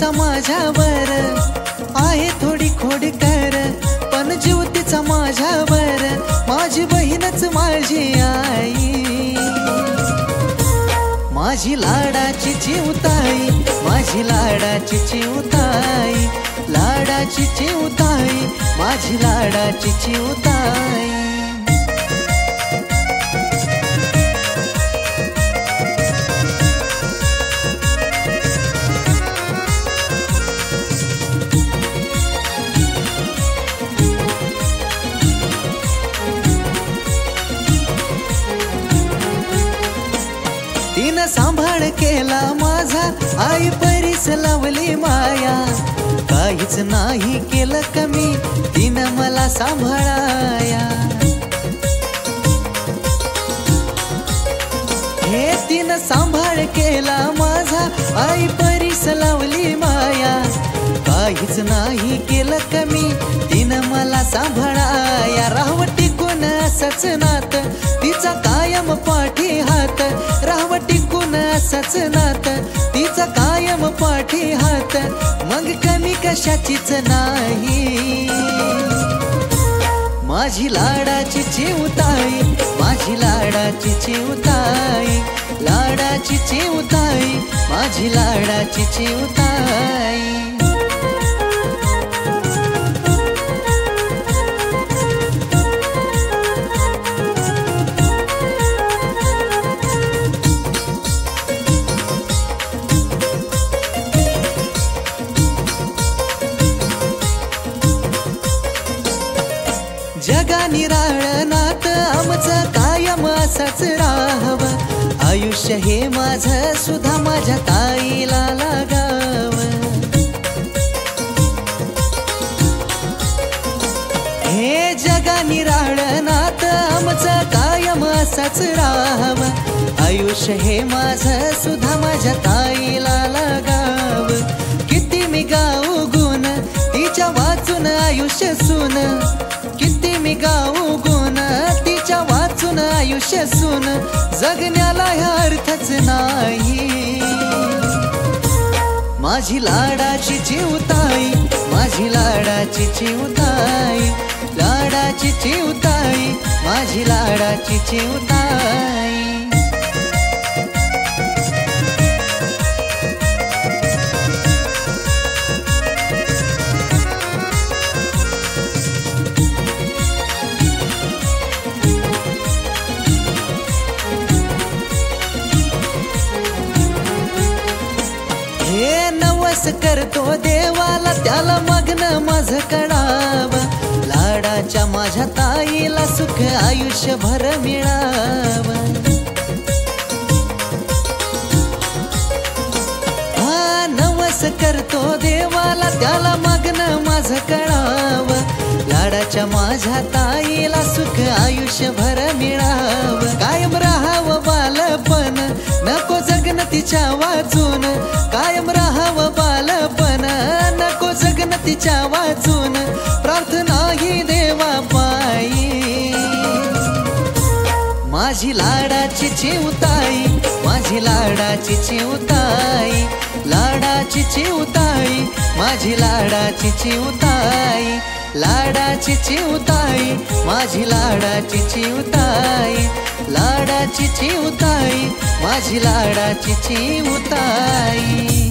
तिचा माझ्यावर आहे थोडी खोडकर, पण जीव तिचा माझ्यावर, माझी बहीणच माझी आई, माझी लाडाची चिवताई, माझी लाडाची चिवताई, लाडाची चिवताई, माझी लाडाची चिवताई। तिनं सांभाळ केला माझा, आई परीस लावली माया, काहीच नाही केलं कमी तिनं मला सांभाळाया। हे तिनं सांभाळ केला माझा, आई परीस लावली माया, काहीच नाही केलं कमी तिनं मला सांभाळाया। राहावं टिकून असंच नात तिचा कायम पाठी हात, राहावं टिकून असंच नात तिचा कायम पाठी हात, मग कमी कशाचीच नाही, माझी लाडाची चिवताई, माझी लाडाची चिवताई, लाडाची चिवताई, माझी लाडाची चिवताई। जगा निराळनात आमचं कायम असंच राहावं, आयुष्य हे माझं सुद्धा माझ्या ताईला लागावं। हे जगा निराळनात आमचं कायम असंच राहावं, आयुष्य हे माझं सुद्धा माझ्या ताईला लागावं। किती मी गाऊ गुण तिच्या वाचून आयुष्य सुन, किती मी गाऊ गुण तिच्या वाचून आयुष्य सुन, जगण्याला अर्थच नाही, माझी लाडाची चिवताई, माझी लाडाची चिवताई, लाडाची चिवताई, माझी लाडाची चिवताई। हे नवस करतो देवाला त्याला मागणं माझं कळावं, लाडाच्या माझ्या ताईला सुख आयुष्यभर मिळावं। हा नवस करतो देवाला त्याला मागणं माझं कळावं, लाडाच्या माझ्या ताईला सुख आयुष्यभर मिळावं। कायम राहावं बालपण नको जगन तिच्या वाचून, कायम राहावं बालपण नको जगन तिच्या वाचून, प्रार्थना ही देवा पायी, माझी लाडाची चिवताई, माझी लाडाची चिवताई, लाडाची चिवताई, माझी लाडाची चिवताई, लाडाची चिवताई, माझी लाडाची चिवताई, लाडाची चिवताई, माझी लाडाची चिवताई।